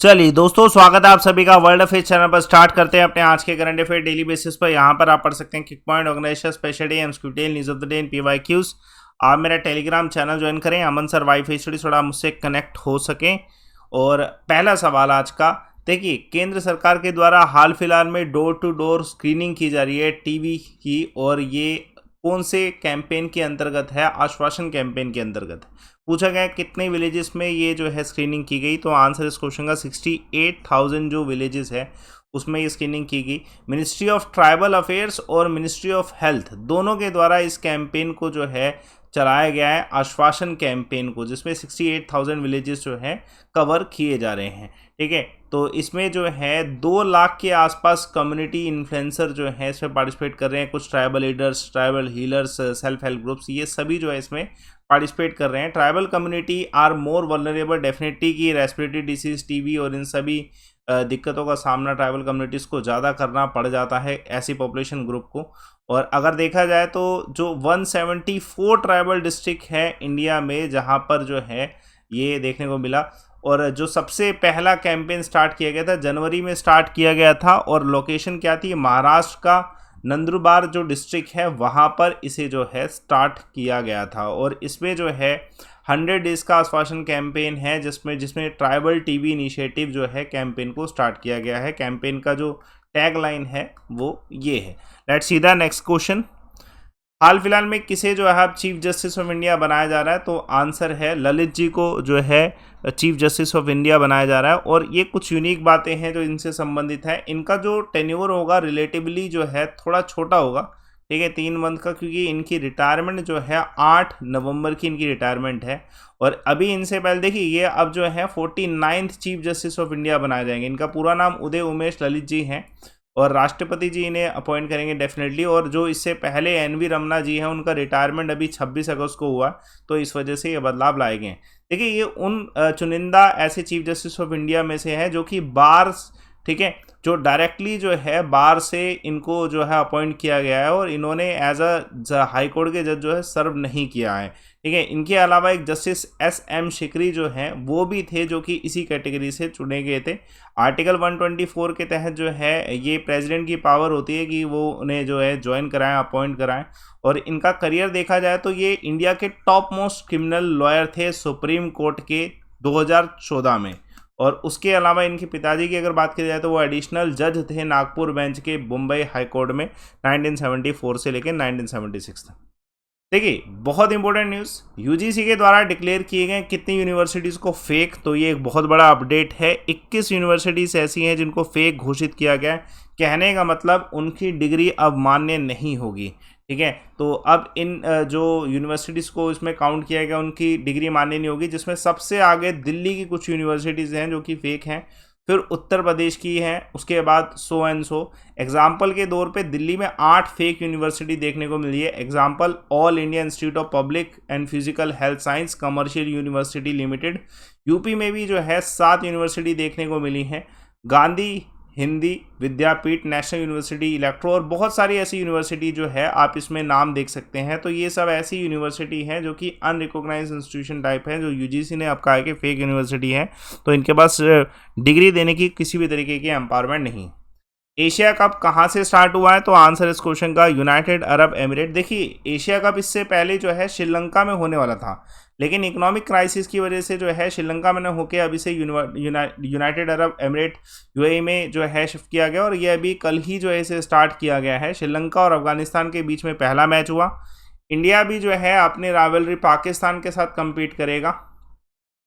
चलिए दोस्तों, स्वागत है आप सभी का वर्ल्ड अफेयर चैनल पर। स्टार्ट करते हैं अपने आज के करंट अफेयर डेली बेसिस पर। यहाँ पर आप पढ़ सकते हैं key point, organisation, special day, MCQ, news of the day and PYQs. आप मेरा टेलीग्राम चैनल ज्वाइन करें, अमन सर वाईफाई स्टडी, थोड़ा मुझसे कनेक्ट हो सकें। और पहला सवाल आज का देखिए, केंद्र सरकार के द्वारा हाल फिलहाल में डोर टू डोर स्क्रीनिंग की जा रही है टीबी की, और ये कौन से कैंपेन के अंतर्गत है? आश्वासन कैंपेन के अंतर्गत पूछा गया कितने विलेजेस में ये जो है स्क्रीनिंग की गई। तो आंसर इस क्वेश्चन का 68,000 जो विलेजेस है उसमें ये स्क्रीनिंग की गई। मिनिस्ट्री ऑफ ट्राइबल अफेयर्स और मिनिस्ट्री ऑफ हेल्थ दोनों के द्वारा इस कैंपेन को जो है चलाया गया है, आश्वासन कैंपेन को, जिसमें 68,000 विलेजेस जो है कवर किए जा रहे हैं। ठीक है, तो इसमें जो है 2 लाख के आसपास कम्युनिटी इन्फ्लुएंसर जो है इसमें पार्टिसिपेट कर रहे हैं। कुछ tribal leaders, tribal healers, self help groups, ये सभी जो है इसमें पार्टिसिपेट कर रहे हैं। Tribal community are more vulnerable definitely की रेस्पिरेटरी डिसीज, टीबी और इन सभी दिक्कतों का सामना ट्राइबल कम्युनिटीज़ को ज़्यादा करना पड़ जाता है, ऐसी पॉपुलेशन ग्रुप को। और अगर देखा जाए तो जो 174 ट्राइबल डिस्ट्रिक्ट है इंडिया में जहाँ पर जो है ये देखने को मिला। और जो सबसे पहला कैंपेन स्टार्ट किया गया था जनवरी में स्टार्ट किया गया था, और लोकेशन क्या थी? महाराष्ट्र का नंदुरबार जो डिस्ट्रिक्ट है वहाँ पर इसे जो है स्टार्ट किया गया था। और इसमें जो है 100 डेज़ का आश्वासन कैंपेन है, जिसमें ट्राइबल टीबी इनिशिएटिव जो है कैंपेन को स्टार्ट किया गया है। कैंपेन का जो टैग लाइन है वो ये है। Let's see the next question. हाल फिलहाल में किसे जो है चीफ जस्टिस ऑफ इंडिया बनाया जा रहा है? तो आंसर है ललित जी को जो है चीफ जस्टिस ऑफ इंडिया बनाया जा रहा है। और ये कुछ यूनिक बातें हैं जो इनसे संबंधित है। इनका जो टेन्योर होगा रिलेटिवली जो है थोड़ा छोटा होगा, ठीक है, 3 मंथ का, क्योंकि इनकी रिटायरमेंट जो है 8 नवंबर की इनकी रिटायरमेंट है। और अभी इनसे पहले देखिए, ये अब जो है 49th chief justice of India बनाए जाएंगे। इनका पूरा नाम उदय उमेश ललित जी हैं, और राष्ट्रपति जी इन्हें अपॉइंट करेंगे डेफिनेटली। और जो इससे पहले एनवी रमना जी हैं, उनका रिटायरमेंट अभी 26 अगस्त को हुआ, तो इस वजह से ये बदलाव लाए गए हैं। देखिए, ये उन चुनिंदा ऐसे चीफ जस्टिस ऑफ इंडिया में से हैं जो कि बार, ठीक है, जो डायरेक्टली जो है बार से इनको जो है अपॉइंट किया गया है, और इन्होंने एज अ हाई कोर्ट के जज जो है सर्व नहीं किया है। ठीक है, इनके अलावा एक जस्टिस एस.एम. शिकरी जो हैं वो भी थे, जो कि इसी कैटेगरी से चुने गए थे। आर्टिकल 124 के तहत जो है ये प्रेसिडेंट की पावर होती है कि वो उन्हें जो है ज्वाइन कराएं, अपॉइंट कराएं। और इनका करियर देखा जाए तो ये इंडिया के टॉप मोस्ट क्रिमिनल लॉयर थे सुप्रीम कोर्ट के 2014 में। और उसके अलावा इनके पिताजी की अगर बात की जाए तो वो एडिशनल जज थे नागपुर बेंच के मुंबई हाई कोर्ट में 1974 से लेकर 1976 तक। देखिए, बहुत इंपॉर्टेंट न्यूज़, यूजीसी के द्वारा डिक्लेयर किए गए कितनी यूनिवर्सिटीज़ को फेक, तो ये एक बहुत बड़ा अपडेट है। 21 यूनिवर्सिटीज़ ऐसी हैं जिनको फेक घोषित किया गया है। कहने का मतलब उनकी डिग्री अब मान्य नहीं होगी। ठीक है, तो अब इन जो यूनिवर्सिटीज़ को इसमें काउंट किया गया, उनकी डिग्री मान्य नहीं होगी, जिसमें सबसे आगे दिल्ली की कुछ यूनिवर्सिटीज़ हैं जो कि फेक हैं, फिर उत्तर प्रदेश की हैं, उसके बाद सो एंड सो। एग्जाम्पल के तौर पे दिल्ली में 8 फेक यूनिवर्सिटी देखने को मिली है। Example, all India institute of public and physical health science commercial university limited. UP में भी जो है 7 यूनिवर्सिटी देखने को मिली हैं। गांधी हिंदी विद्यापीठ, नेशनल यूनिवर्सिटी इलेक्ट्रो, और बहुत सारी ऐसी यूनिवर्सिटी जो है आप इसमें नाम देख सकते हैं। तो ये सब ऐसी यूनिवर्सिटी हैं जो कि अनरिकॉग्नाइज्ड इंस्टीट्यूशन टाइप है, जो यूजीसी ने अब कहा है कि फेक यूनिवर्सिटी है, तो इनके पास डिग्री देने की किसी भी तरीके की एम्पावरमेंट नहीं। एशिया कप कहाँ से स्टार्ट हुआ है? तो आंसर इस क्वेश्चन का यूनाइटेड अरब एमिरेट। देखिए, एशिया कप इससे पहले जो है श्रीलंका में होने वाला था, लेकिन इकोनॉमिक क्राइसिस की वजह से जो है श्रीलंका में न होकर अभी से यूनाइटेड अरब एमिरेट यूएई में जो है शिफ्ट किया गया, और ये अभी कल ही जो है इसे स्टार्ट किया गया है। श्रीलंका और अफगानिस्तान के बीच में पहला मैच हुआ। इंडिया भी जो है अपने राइवलरी पाकिस्तान के साथ कम्पीट करेगा।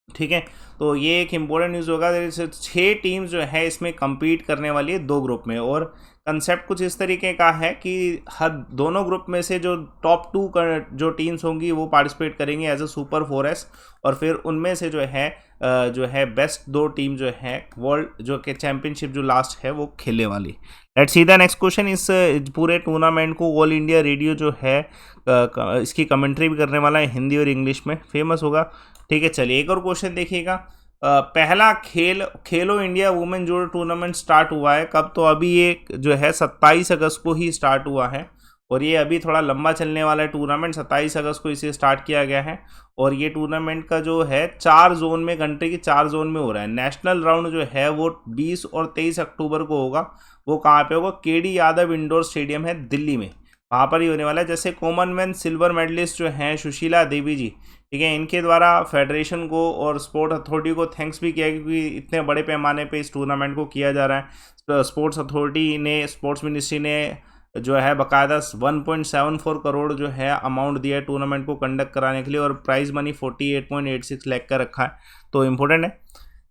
ठीक है, तो ये एक इम्पोर्टेंट न्यूज़ होगा। 6 टीम्स जो है इसमें कम्पीट करने वाली है 2 ग्रुप में, और कंसेप्ट कुछ इस तरीके का है कि हर दोनों ग्रुप में से जो टॉप 2 जो टीम्स होंगी वो पार्टिसिपेट करेंगी एज अ सुपर 4S, और फिर उनमें से जो है बेस्ट 2 टीम जो है वर्ल्ड जो कि चैंपियनशिप जो लास्ट है वो खेलने वाली। Let's see the next question. इस पूरे टूर्नामेंट को ऑल इंडिया रेडियो जो है इसकी कमेंट्री भी करने वाला है, हिंदी और इंग्लिश में, फेमस होगा। ठीक है, चलिए एक और क्वेश्चन देखिएगा। पहला खेलो इंडिया वुमेन जोड़ो टूर्नामेंट स्टार्ट हुआ है कब? तो अभी ये जो है 27 अगस्त को ही स्टार्ट हुआ है, और ये अभी थोड़ा लंबा चलने वाला है टूर्नामेंट। 27 अगस्त को इसे स्टार्ट किया गया है और ये टूर्नामेंट का जो है 4 जोन में, कंट्री की 4 जोन में हो रहा है। नेशनल राउंड जो है वो 20 और 23 अक्टूबर को होगा। वो कहाँ पे होगा? केडी यादव इंडोर स्टेडियम है दिल्ली में, वहाँ पर ही होने वाला है। जैसे कॉमनवेल्थ सिल्वर मेडलिस्ट जो हैं सुशीला देवी जी, ठीक है, इनके द्वारा फेडरेशन को और स्पोर्ट अथॉरिटी को थैंक्स भी किया क्योंकि इतने बड़े पैमाने पे इस टूर्नामेंट को किया जा रहा है। स्पोर्ट्स अथॉरिटी ने, स्पोर्ट्स मिनिस्ट्री ने जो है बाकायदा 1.74 करोड़ जो है अमाउंट दिया है टूर्नामेंट को कंडक्ट कराने के लिए और प्राइज मनी 48.86 लाख का रखा है, तो इम्पोर्टेंट है।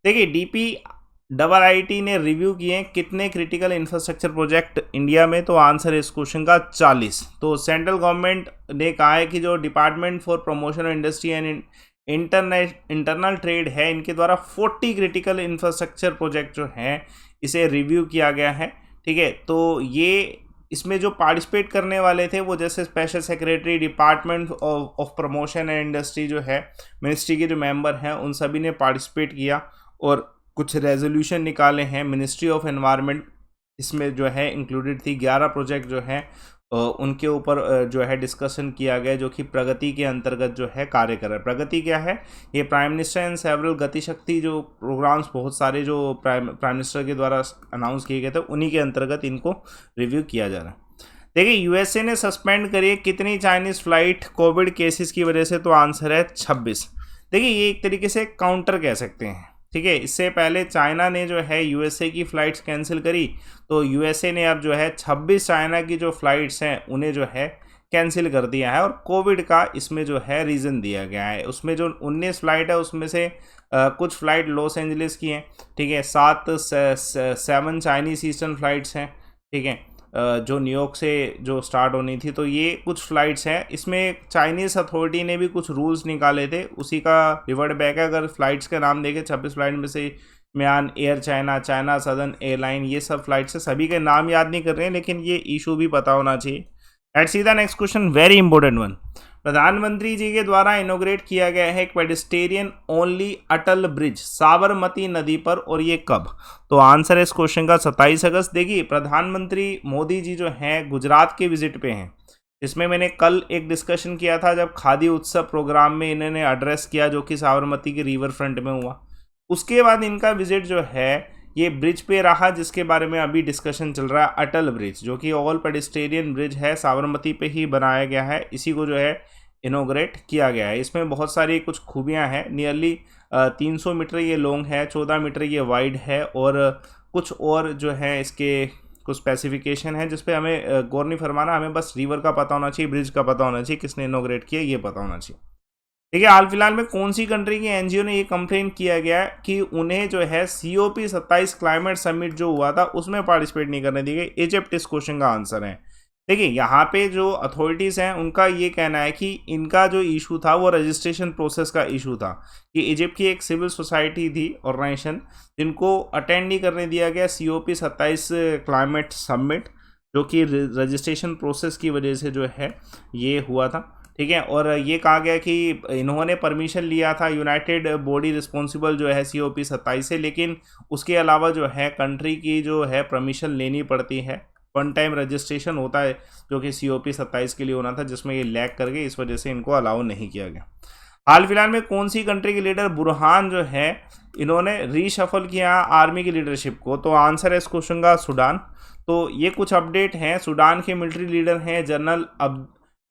देखिए DPIIT ने रिव्यू किए कितने क्रिटिकल इंफ्रास्ट्रक्चर प्रोजेक्ट इंडिया में, तो आंसर है इस क्वेश्चन का 40। तो सेंट्रल गवर्नमेंट ने कहा है कि जो department for promotion of industry and internal trade है, इनके द्वारा 40 क्रिटिकल इंफ्रास्ट्रक्चर प्रोजेक्ट जो हैं इसे रिव्यू किया गया है, ठीक है। तो ये इसमें जो पार्टिसिपेट करने वाले थे वो जैसे special secretary, department of promotion and industry जो है, मिनिस्ट्री के जो मेंबर हैं उन सभी ने पार्टिसिपेट किया और कुछ रेजोल्यूशन निकाले हैं। मिनिस्ट्री ऑफ एनवायरनमेंट इसमें जो है इंक्लूडेड थी। 11 प्रोजेक्ट जो हैं उनके ऊपर जो है डिस्कशन किया गया, जो कि प्रगति के अंतर्गत जो है कार्य कर रहा है। प्रगति क्या है? ये prime minister and several Gatishakti जो प्रोग्राम्स बहुत सारे जो प्राइम मिनिस्टर के द्वारा अनाउंस किए गए थे, उन्हीं के अंतर्गत इनको रिव्यू किया जा रहा है। देखिए यूएसए ने सस्पेंड करी कितनी चाइनीज़ फ्लाइट कोविड केसेस की वजह से, तो आंसर है 26। देखिए ये एक तरीके से काउंटर कह सकते हैं, ठीक है। इससे पहले चाइना ने जो है यूएसए की फ़्लाइट्स कैंसिल करी, तो यूएसए ने अब जो है 26 चाइना की जो फ़्लाइट्स हैं उन्हें जो है कैंसिल कर दिया है और कोविड का इसमें जो है रीज़न दिया गया है। उसमें जो 19 फ़्लाइट है उसमें से कुछ फ़्लाइट लॉस एंजलिस की हैं, ठीक है। 7 चाइनीज़ ईस्टर्न फ़्लाइट्स हैं, ठीक है, जो न्यूयॉर्क से जो स्टार्ट होनी थी। तो ये कुछ फ़्लाइट्स हैं। इसमें चाइनीज़ अथॉरिटी ने भी कुछ रूल्स निकाले थे, उसी का रिवर्ट बैक है। अगर फ़्लाइट्स के नाम देखें 26 फ़्लाइट में से म्यान, air China, China southern airline, ये सब फ़्लाइट्स है। सभी के नाम याद नहीं कर रहे हैं लेकिन ये इशू भी पता होना चाहिए। Let's see the next question, very important one. प्रधानमंत्री जी के द्वारा इनोग्रेट किया गया है एक पेडिस्टेरियन ओनली अटल ब्रिज साबरमती नदी पर, और ये कब? तो आंसर है इस क्वेश्चन का 27 अगस्त। देखिए प्रधानमंत्री मोदी जी जो हैं गुजरात के विजिट पे हैं, इसमें मैंने कल एक डिस्कशन किया था जब खादी उत्सव प्रोग्राम में इन्होंने एड्रेस किया जो कि साबरमती के रिवर फ्रंट में हुआ। उसके बाद इनका विजिट जो है ये ब्रिज पे रहा जिसके बारे में अभी डिस्कशन चल रहा है, अटल ब्रिज, जो कि ऑल पेडिस्टेरियन ब्रिज है, साबरमती पे ही बनाया गया है। इसी को जो है इनोग्रेट किया गया है। इसमें बहुत सारी कुछ खूबियां हैं। नियरली 300 मीटर ये लॉन्ग है, 14 मीटर ये वाइड है और कुछ और जो है इसके कुछ स्पेसिफिकेशन है जिस पे हमें गौर नहीं फरमाना, हमें बस रिवर का पता होना चाहिए, ब्रिज का पता होना चाहिए, किसने इनोग्रेट किया ये पता होना चाहिए। देखिए हाल फिलहाल में कौन सी कंट्री की एनजीओ ने ये कंप्लेन किया गया है कि उन्हें जो है COP27 क्लाइमेट समिट जो हुआ था उसमें पार्टिसिपेट नहीं करने दी गई? इजिप्ट इस क्वेश्चन का आंसर है। देखिए यहाँ पे जो अथॉरिटीज़ हैं उनका ये कहना है कि इनका जो इशू था वो रजिस्ट्रेशन प्रोसेस का इशू था, कि इजिप्ट की एक सिविल सोसाइटी थी ऑर्गेनाइजेशन जिनको अटेंड नहीं करने दिया गया COP27 क्लाइमेट समिट, जो कि रजिस्ट्रेशन प्रोसेस की वजह से जो है ये हुआ था, ठीक है। और ये कहा गया कि इन्होंने परमिशन लिया था यूनाइटेड बॉडी रिस्पॉन्सिबल जो है COP27 से, लेकिन उसके अलावा जो है कंट्री की जो है परमिशन लेनी पड़ती है। वन टाइम रजिस्ट्रेशन होता है जो कि COP27 के लिए होना था, जिसमें ये लैग कर गए, इस वजह से इनको अलाउ नहीं किया गया। हाल फिलहाल में कौन सी कंट्री के लीडर बुरहान जो है इन्होंने रीशफल किया आर्मी की लीडरशिप को? तो आंसर है इस क्वेश्चन का सूडान। तो ये कुछ अपडेट हैं। सूडान के मिलिट्री लीडर हैं जनरल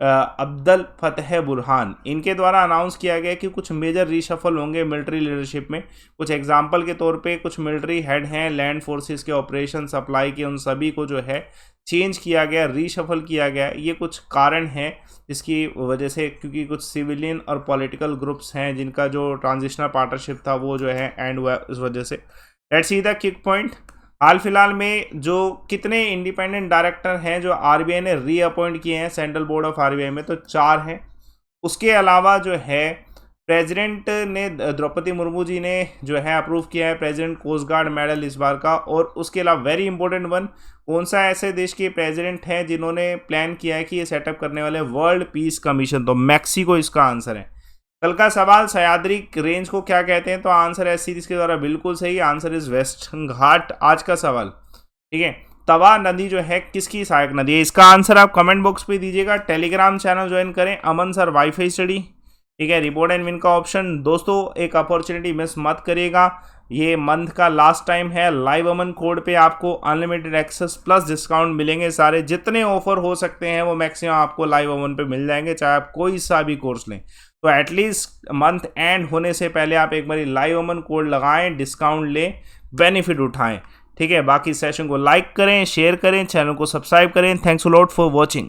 अब्दल फतेह बुरहान। इनके द्वारा अनाउंस किया गया कि कुछ मेजर रीशफल होंगे मिलिट्री लीडरशिप में। कुछ एग्जांपल के तौर पे कुछ मिलिट्री हेड हैं लैंड फोर्सेस के, ऑपरेशन सप्लाई के, उन सभी को जो है चेंज किया गया, रीशफल किया गया। ये कुछ कारण हैं जिसकी वजह से, क्योंकि कुछ सिविलियन और पॉलिटिकल ग्रुप्स हैं जिनका जो ट्रांजिशनल पार्टनरशिप था वो जो है एंड हुआ इस वजह से। Let's see the key point. हाल फिलहाल में जो कितने इंडिपेंडेंट डायरेक्टर हैं जो आरबीआई ने रीअपॉइंट किए हैं सेंट्रल बोर्ड ऑफ आरबीआई में, तो 4 हैं। उसके अलावा जो है प्रेसिडेंट ने, द्रौपदी मुर्मू जी ने जो है अप्रूव किया है प्रेसिडेंट कोस्ट गार्ड मेडल इस बार का। और उसके अलावा वेरी इंपॉर्टेंट वन, कौन सा ऐसे देश के प्रेसिडेंट हैं जिन्होंने प्लान किया है कि ये सेटअप करने वाले वर्ल्ड पीस कमीशन? तो मैक्सिको इसका आंसर है। कल का सवाल, सह्याद्री रेंज को क्या कहते हैं? तो आंसर है सीरीज के द्वारा बिल्कुल सही, आंसर इज वेस्टर्न घाट। आज का सवाल, ठीक है, तवा नदी जो है किसकी सहायक नदी है? इसका आंसर आप कमेंट बॉक्स पे दीजिएगा। टेलीग्राम चैनल ज्वाइन करें, अमन सर वाईफाई स्टडी, ठीक है। रिपोर्ट एंड विन का ऑप्शन दोस्तों, एक अपॉर्चुनिटी मिस मत करिएगा। ये मंथ का लास्ट टाइम है। लाइव अमन कोड पे आपको अनलिमिटेड एक्सेस प्लस डिस्काउंट मिलेंगे। सारे जितने ऑफर हो सकते हैं वो मैक्सिमम आपको लाइव अमन पे मिल जाएंगे, चाहे आप कोई सा भी कोर्स लें। तो एटलीस्ट मंथ एंड होने से पहले आप एक बार लाइव अमन कोड लगाएं, डिस्काउंट लें, बेनिफिट उठाएं, ठीक है। बाकी सेशन को लाइक करें, शेयर करें, चैनल को सब्सक्राइब करें। Thanks a lot for watching.